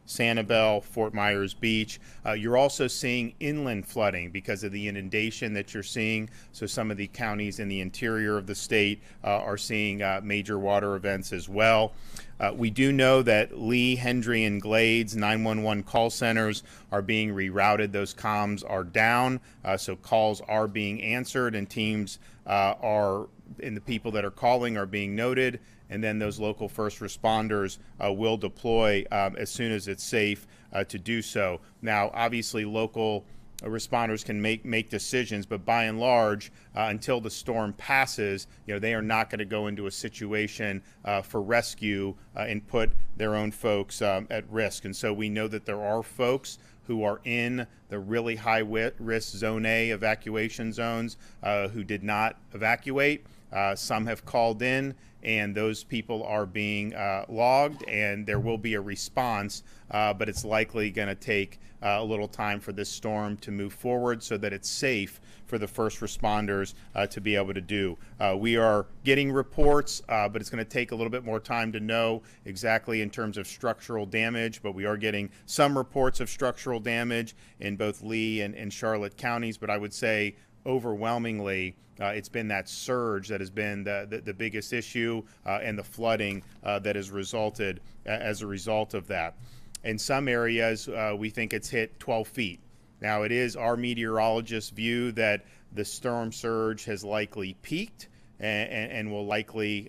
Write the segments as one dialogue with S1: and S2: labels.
S1: Sanibel, Fort Myers Beach. You're also seeing inland flooding because of the inundation that you're seeing. So some of the counties in the interior of the state are seeing major water events as well. We do know that Lee, Hendry, and Glades 911 call centers are being rerouted. Those comms are down, so calls are being answered, and teams and the people that are calling are being noted, and then those local first responders will deploy as soon as it's safe to do so. Now, obviously, local responders can make decisions, but by and large, until the storm passes, they are not going to go into a situation for rescue and put their own folks at risk. And so we know that there are folks who are in the really high risk zone A evacuation zones who did not evacuate. Some have called in, and those people are being logged, and there will be a response, but it's likely going to take a little time for this storm to move forward so that it's safe for the first responders to be able to do. We are getting reports, but it's going to take a little bit more time to know exactly in terms of structural damage, but we are getting some reports of structural damage in both Lee and Charlotte counties, but I would say overwhelmingly it's been that surge that has been the biggest issue and the flooding that has resulted as a result of that. In some areas, we think it's hit 12 feet. Now, it is our meteorologists' view that the storm surge has likely peaked and will likely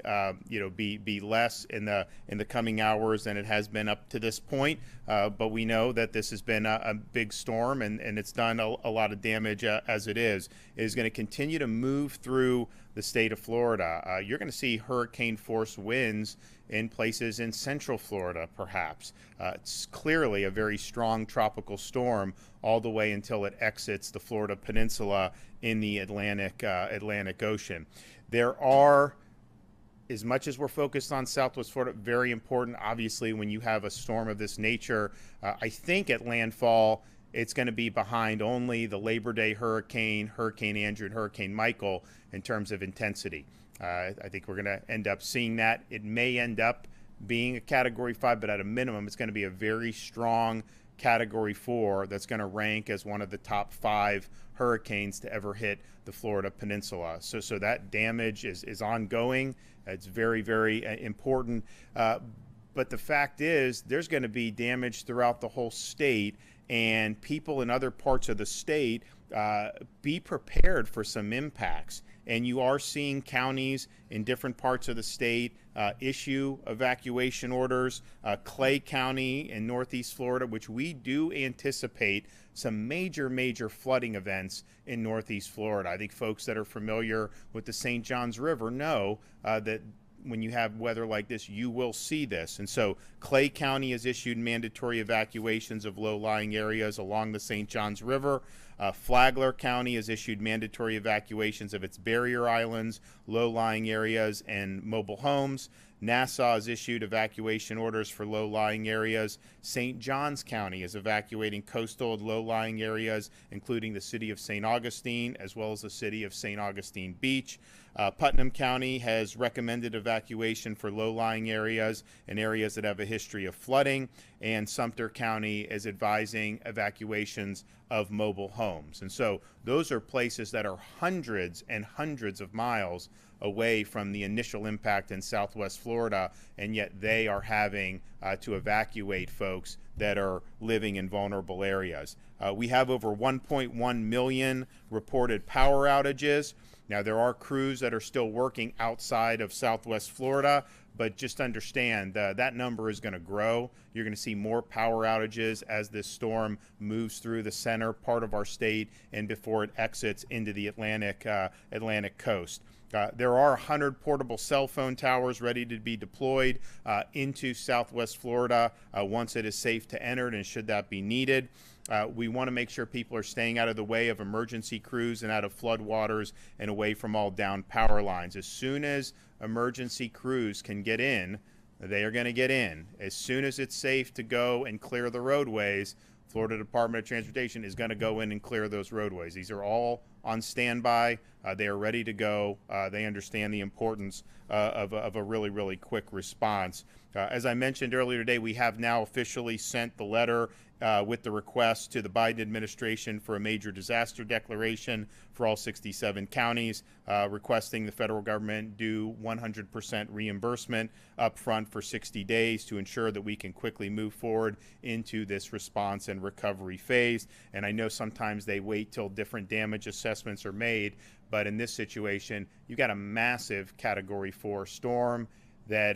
S1: be less in the coming hours than it has been up to this point. But we know that this has been a big storm, and it's done a lot of damage as it is. It is going to continue to move through the state of Florida. You're going to see hurricane force winds in places in central Florida, perhaps. It's clearly a very strong tropical storm all the way until it exits the Florida peninsula in the Atlantic Ocean. There are, as much as we're focused on Southwest Florida, very important, obviously, when you have a storm of this nature. I think at landfall, it's going to be behind only the Labor Day hurricane, Hurricane Andrew, and Hurricane Michael in terms of intensity. I think we're going to end up seeing that. It may end up being a Category 5, but at a minimum, it's going to be a very strong Category 4 that's going to rank as one of the top 5 hurricanes to ever hit the Florida Peninsula. So that damage is ongoing. It's very, very important. But the fact is, there's going to be damage throughout the whole state, and people in other parts of the state, be prepared for some impacts. And you are seeing counties in different parts of the state issue evacuation orders. Clay County in Northeast Florida, which we do anticipate some major flooding events in Northeast Florida. I think folks that are familiar with the St. Johns River know that when you have weather like this, you will see this. And so Clay County has issued mandatory evacuations of low-lying areas along the St. Johns River. Flagler County has issued mandatory evacuations of its barrier islands, low-lying areas, and mobile homes. Nassau has issued evacuation orders for low-lying areas. St. Johns County is evacuating coastal and low-lying areas, including the city of St. Augustine, as well as the city of St. Augustine Beach. Putnam County has recommended evacuation for low-lying areas and areas that have a history of flooding, and Sumter County is advising evacuations of mobile homes. And so those are places that are hundreds and hundreds of miles away from the initial impact in Southwest Florida, and yet they are having to evacuate folks that are living in vulnerable areas. We have over 1.1 million reported power outages. Now, there are crews that are still working outside of Southwest Florida, but just understand that number is going to grow. You're going to see more power outages as this storm moves through the center part of our state and before it exits into the Atlantic coast. There are 100 portable cell phone towers ready to be deployed into Southwest Florida once it is safe to enter, and should that be needed. We want to make sure people are staying out of the way of emergency crews and out of floodwaters and away from all down power lines. As soon as emergency crews can get in, they are going to get in. As soon as it's safe to go and clear the roadways, Florida Department of Transportation is going to go in and clear those roadways. These are all on standby. They are ready to go. They understand the importance of a really, really quick response. As I mentioned earlier today, we have now officially sent the letter with the request to the Biden administration for a major disaster declaration for all 67 counties, requesting the federal government do 100% reimbursement up front for 60 days to ensure that we can quickly move forward into this response and recovery phase. And I know sometimes they wait till different damage assessments are made, but in this situation, you've got a massive Category 4 storm that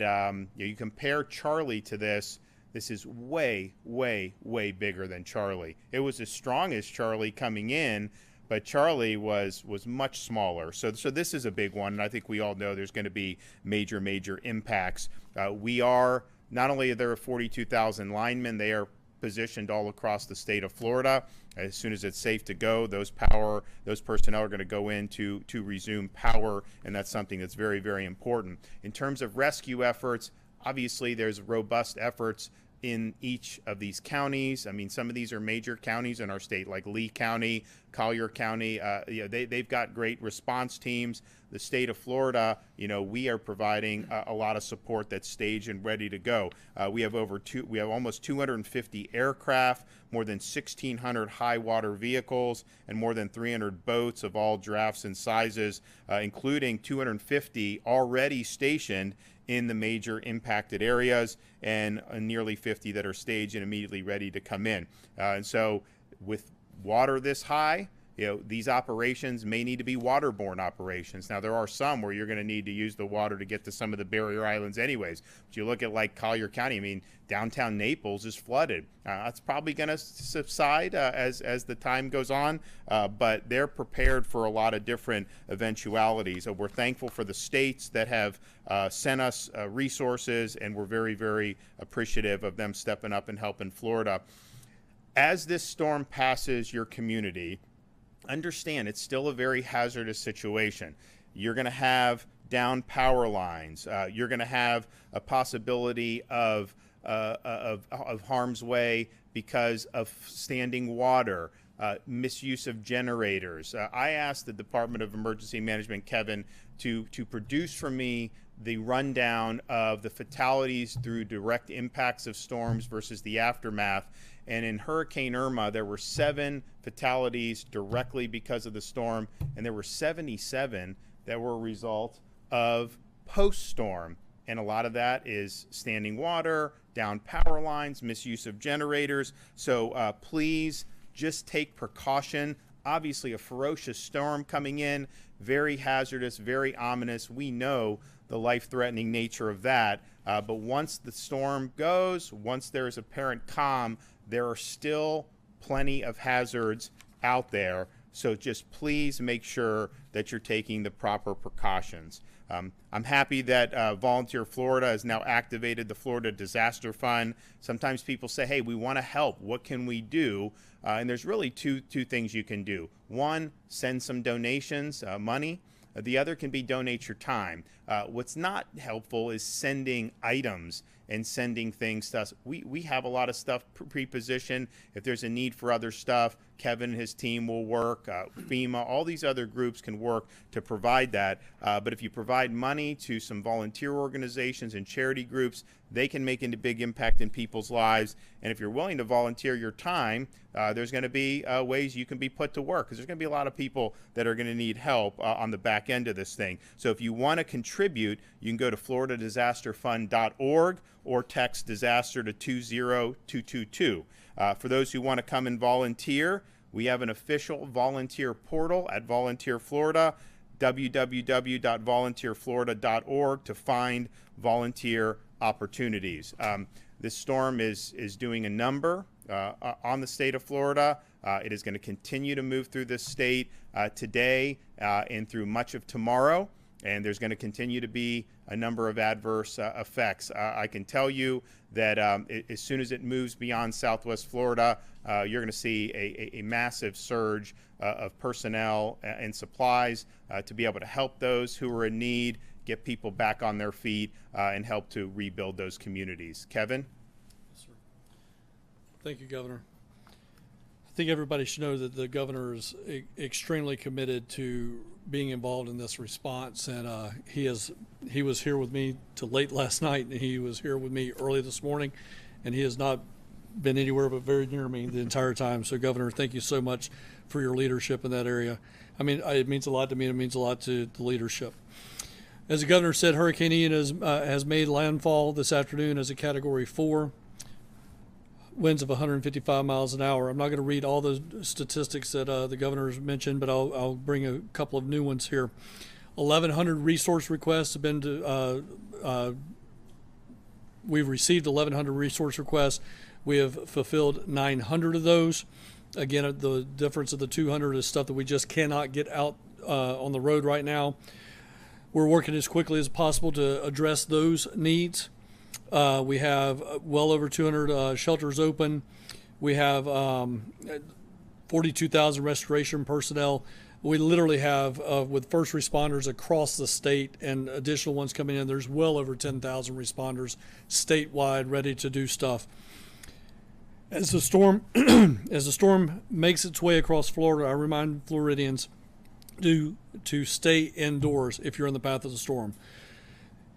S1: you compare Charlie to this. This is way, way, way bigger than Charlie. It was as strong as Charlie coming in, but Charlie was much smaller. So this is a big one, and I think we all know there's going to be major impacts. We are, not only are there 42,000 linemen, they are positioned all across the state of Florida. As soon as it's safe to go, those personnel are going to go in to resume power, and that's something that's very, very important. In terms of rescue efforts, obviously there's robust efforts in each of these counties. I mean, some of these are major counties in our state, like Lee County, Collier County. They've got great response teams. The state of Florida, we are providing a lot of support that's staged and ready to go. We have almost 250 aircraft, more than 1,600 high water vehicles, and more than 300 boats of all drafts and sizes, including 250 already stationed in the major impacted areas, and nearly 50 that are staged and immediately ready to come in. And so with water this high, these operations may need to be waterborne operations. Now, there are some where you're going to need to use the water to get to some of the barrier islands anyways. But you look at like Collier County, I mean, downtown Naples is flooded. That's probably going to subside as the time goes on, but they're prepared for a lot of different eventualities. So we're thankful for the states that have sent us resources, and we're very, very appreciative of them stepping up and helping Florida. As this storm passes your community, understand it's still a very hazardous situation. You're going to have down power lines. You're going to have a possibility of harm's way because of standing water, misuse of generators. I asked the Department of Emergency Management, Kevin, to produce for me the rundown of the fatalities through direct impacts of storms versus the aftermath. And in Hurricane Irma, there were 7 fatalities directly because of the storm, and there were 77 that were a result of post-storm. And a lot of that is standing water, down power lines, misuse of generators. So please just take precaution. Obviously, a ferocious storm coming in, very hazardous, very ominous. We know the life-threatening nature of that. But once the storm goes, once there is apparent calm, there are still plenty of hazards out there. So just please make sure that you're taking the proper precautions. I'm happy that Volunteer Florida has now activated the Florida Disaster Fund. Sometimes people say, hey, we want to help. What can we do? And there's really two things you can do. One, send some donations, money. The other can be donate your time. What's not helpful is sending items and sending things to us. We have a lot of stuff pre-positioned. If there's a need for other stuff, Kevin and his team will work. FEMA, all these other groups can work to provide that. But if you provide money to some volunteer organizations and charity groups, they can make a big impact in people's lives. And if you're willing to volunteer your time, there's going to be ways you can be put to work, because there's going to be a lot of people that are going to need help on the back end of this thing. So if you want to contribute, you can go to floridadisasterfund.org or text disaster to 20222. For those who want to come and volunteer, we have an official volunteer portal at Volunteer Florida, www.volunteerflorida.org, to find volunteer opportunities. This storm is doing a number on the state of Florida. It is going to continue to move through this state today and through much of tomorrow. And there's going to continue to be a number of adverse effects. I can tell you that as soon as it moves beyond Southwest Florida, you're going to see a massive surge of personnel and supplies to be able to help those who are in need, get people back on their feet, and help to rebuild those communities. Kevin?
S2: Yes, sir. Thank you, Governor. I think everybody should know that the governor is extremely committed to being involved in this response, and he was here with me till late last night, and he was here with me early this morning, and he has not been anywhere but very near me the entire time. So, Governor, thank you so much for your leadership in that area. I mean, it means a lot to me, and it means a lot to the leadership. As the governor said, Hurricane Ian has made landfall this afternoon as a Category 4. Winds of 155 miles an hour. I'm not going to read all the statistics that the governor's mentioned, but I'll bring a couple of new ones here. 1,100 resource requests have been we've received 1,100 resource requests. We have fulfilled 900 of those. Again, the difference of the 200 is stuff that we just cannot get out on the road right now. We're working as quickly as possible to address those needs. We have well over 200 shelters open. We have 42,000 restoration personnel. We literally have, with first responders across the state and additional ones coming in, there's well over 10,000 responders statewide ready to do stuff. As the storm makes its way across Florida, I remind Floridians to stay indoors if you're in the path of the storm.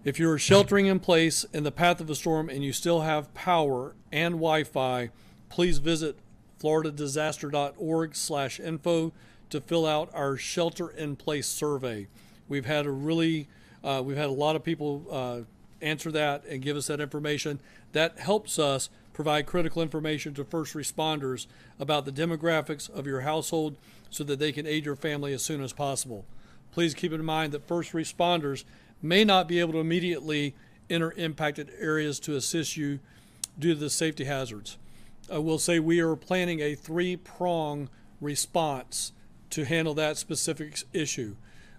S2: If you're sheltering in place in the path of a storm and you still have power and Wi-Fi, please visit floridadisaster.org/info to fill out our shelter-in-place survey. We've had a lot of people answer that and give us that information. That helps us provide critical information to first responders about the demographics of your household so that they can aid your family as soon as possible. Please keep in mind that first responders may not be able to immediately enter impacted areas to assist you due to the safety hazards. I will say we are planning a 3-prong response to handle that specific issue.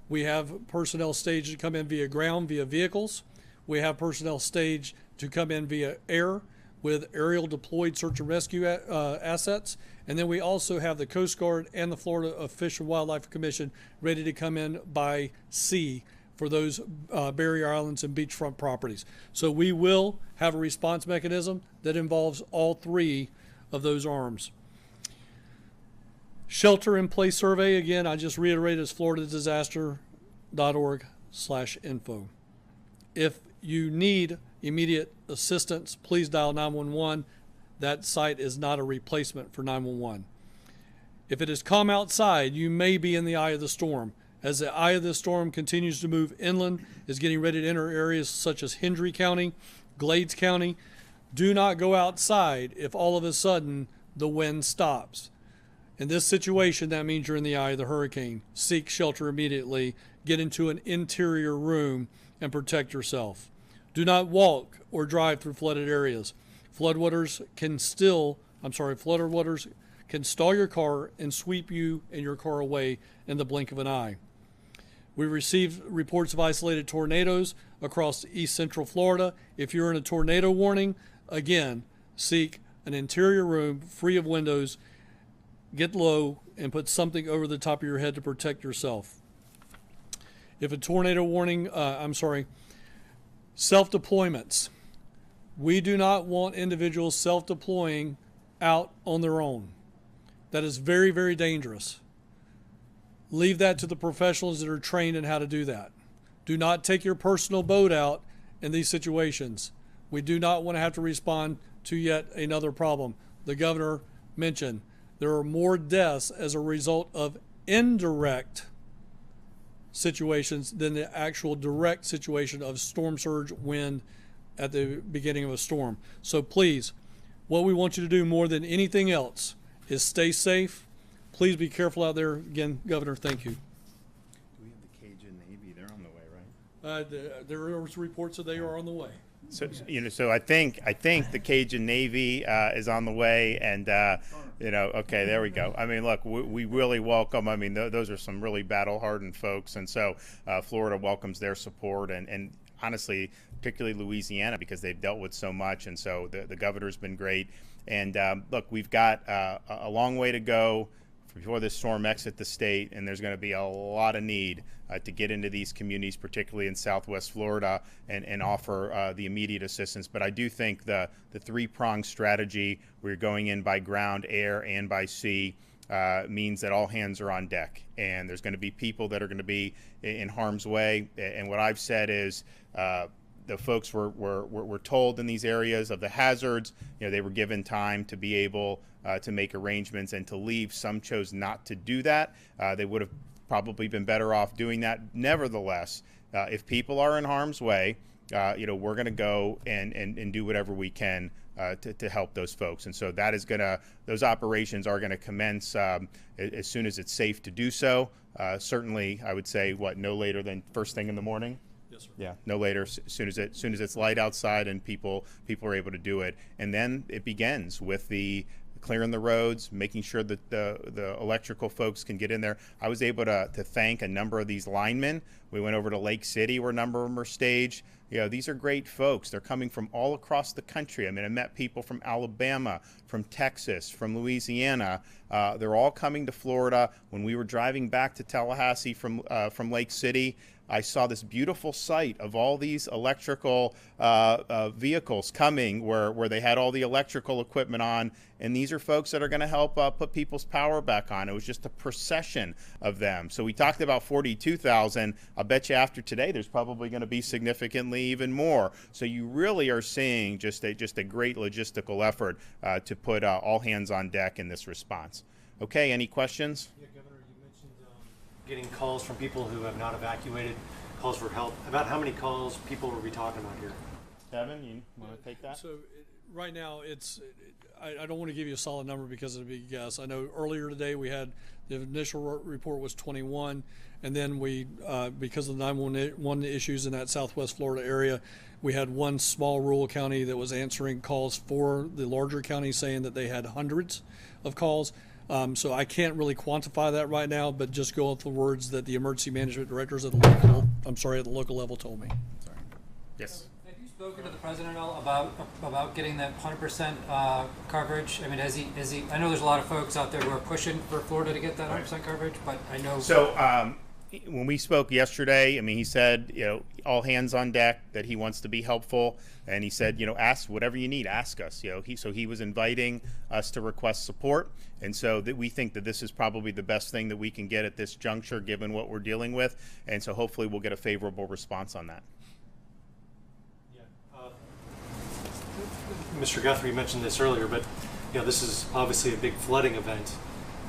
S2: We have personnel staged to come in via ground, via vehicles. We have personnel staged to come in via air with aerial deployed search and rescue assets. And then we also have the Coast Guard and the Florida Fish and Wildlife Commission ready to come in by sea for those barrier islands and beachfront properties. So we will have a response mechanism that involves all 3 of those arms. Shelter in place survey, again, I just reiterated, is floridadisaster.org/info. If you need immediate assistance, please dial 911. That site is not a replacement for 911. If it is calm outside, you may be in the eye of the storm. As the eye of the storm continues to move inland, is getting ready to enter areas such as Hendry County, Glades County. Do not go outside if all of a sudden the wind stops. In this situation, that means you're in the eye of the hurricane. Seek shelter immediately. Get into an interior room and protect yourself. Do not walk or drive through flooded areas. Floodwaters can stall your car and sweep you and your car away in the blink of an eye. We received reports of isolated tornadoes across east central Florida. If you're in a tornado warning, again, seek an interior room free of windows, get low, and put something over the top of your head to protect yourself. If a tornado warning, self-deployments. We do not want individuals self-deploying out on their own. That is very, very dangerous. Leave that to the professionals that are trained in how to do that. Do not take your personal boat out in these situations. We do not want to have to respond to yet another problem. The governor mentioned there are more deaths as a result of indirect situations than the actual direct situation of storm surge wind at the beginning of a storm. So please, what we want you to do more than anything else is stay safe. Please be careful out there. Again, Governor, thank you.
S1: Do we have the Cajun Navy? They're on the way, right?
S2: There are reports that they are on the way.
S1: So I think the Cajun Navy is on the way, and okay, there we go. I mean, look, we really welcome. I mean, those are some really battle-hardened folks, and so Florida welcomes their support, and honestly, particularly Louisiana, because they've dealt with so much, and so the governor's been great. And look, we've got a long way to go before this storm exits the state, and there's going to be a lot of need to get into these communities, particularly in Southwest Florida, and offer the immediate assistance. But I do think the three-pronged strategy, where you're going in by ground, air, and by sea, means that all hands are on deck, and there's going to be people that are going to be in harm's way. And what I've said is, the folks were told in these areas of the hazards. They were given time to be able to make arrangements and to leave. Some chose not to do that. They would have probably been better off doing that. Nevertheless, if people are in harm's way, we're going to go and do whatever we can to help those folks. And so that is those operations are going to commence as soon as it's safe to do so. Certainly, I would say, no later than first thing in the morning.
S2: Yes, sir.
S1: Yeah, no later. As soon as it's light outside and people are able to do it, and then it begins with the clearing the roads, making sure that the electrical folks can get in there. I was able to thank a number of these linemen. We went over to Lake City, where a number of them are staged. These are great folks. They're coming from all across the country. I mean, I met people from Alabama, from Texas, from Louisiana. They're all coming to Florida. When we were driving back to Tallahassee from Lake City, I saw this beautiful sight of all these electrical vehicles coming where they had all the electrical equipment on. And these are folks that are going to help put people's power back on. It was just a procession of them. So we talked about 42,000. I'll bet you after today, there's probably going to be significantly even more. So you really are seeing just a great logistical effort to put all hands on deck in this response. Okay, any questions?
S3: Yeah, Governor, you mentioned getting calls from people who have not evacuated, calls for help. About how many calls people were we talking about here?
S1: Kevin, you want to take that?
S2: So right now, I don't want to give you a solid number because it'd be a guess. I know earlier today we had the initial report was 21, and then we, because of the 911 issues in that Southwest Florida area, we had one small rural county that was answering calls for the larger county, saying that they had hundreds of calls. So I can't really quantify that right now, but just go off the words that the emergency management directors at the local level told me.
S1: Sorry. Yes.
S4: Have you spoken to the president at all about getting that 100% coverage? I mean, has he? I know there's a lot of folks out there who are pushing for Florida to get that 100% coverage, but I know.
S1: So when we spoke yesterday, I mean, he said, all hands on deck, that he wants to be helpful, and he said, ask whatever you need, ask us. He was inviting us to request support, and so that we think that this is probably the best thing that we can get at this juncture, given what we're dealing with, and so hopefully we'll get a favorable response on that.
S3: Yeah. Mr. Guthrie mentioned this earlier, but this is obviously a big flooding event,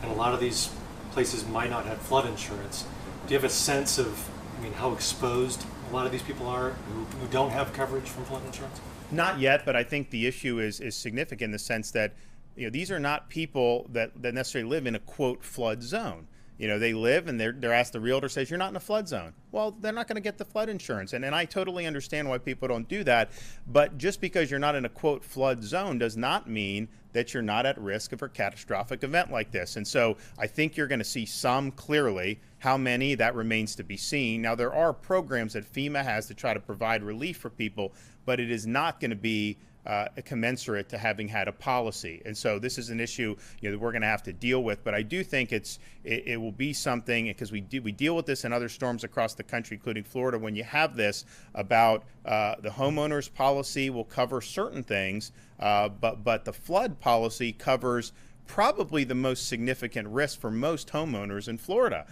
S3: and a lot of these places might not have flood insurance. Do you have a sense of, how exposed a lot of these people are who don't have coverage from flood insurance?
S1: Not yet, but I think the issue is significant in the sense that, these are not people that necessarily live in a, quote, flood zone. They live and they're asked, the realtor says, you're not in a flood zone. Well, they're not going to get the flood insurance. And I totally understand why people don't do that. But just because you're not in a, quote, flood zone does not mean that you're not at risk of a catastrophic event like this. And so I think you're going to see some clearly. How many, that remains to be seen. Now, there are programs that FEMA has to try to provide relief for people, but it is not going to be commensurate to having had a policy. And so this is an issue that we're going to have to deal with. But I do think it will be something, because we deal with this in other storms across the country, including Florida. When you have this about the homeowners policy will cover certain things, but the flood policy covers probably the most significant risk for most homeowners in Florida,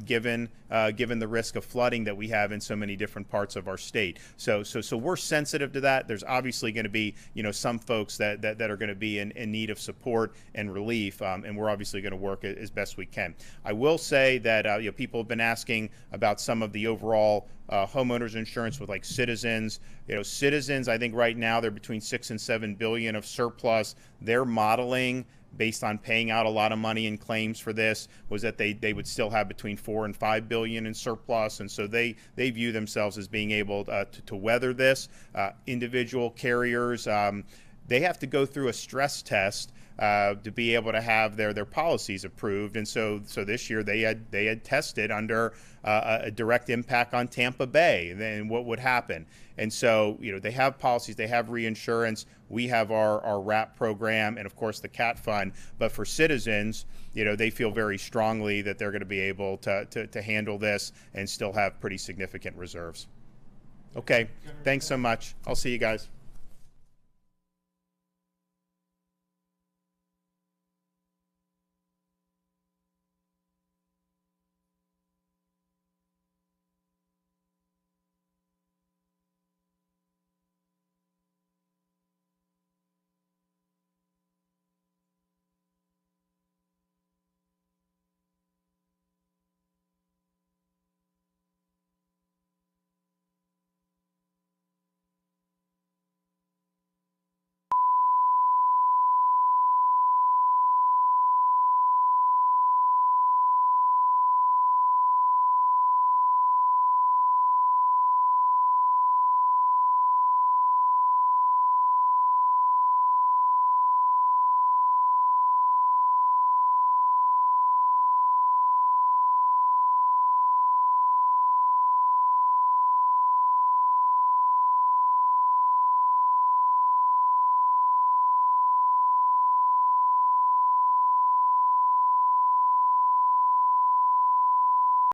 S1: given the risk of flooding that we have in so many different parts of our state. So we're sensitive to that. There's obviously going to be some folks that are going to be in need of support and relief, and we're obviously going to work as best we can. I will say that people have been asking about some of the overall homeowners insurance with like Citizens. Citizens, I think right now they're between $6 and $7 billion of surplus. They're modeling, based on paying out a lot of money in claims for this, was that they would still have between $4 and $5 billion in surplus, and so they view themselves as being able to weather this. Individual carriers, they have to go through a stress test to be able to have their policies approved. And so this year they had tested under a direct impact on Tampa Bay, then what would happen. And so, they have policies, they have reinsurance, we have our RAP program, and of course the CAT fund. But for citizens, they feel very strongly that they're going to be able to handle this and still have pretty significant reserves. Okay, thanks so much. I'll see you guys.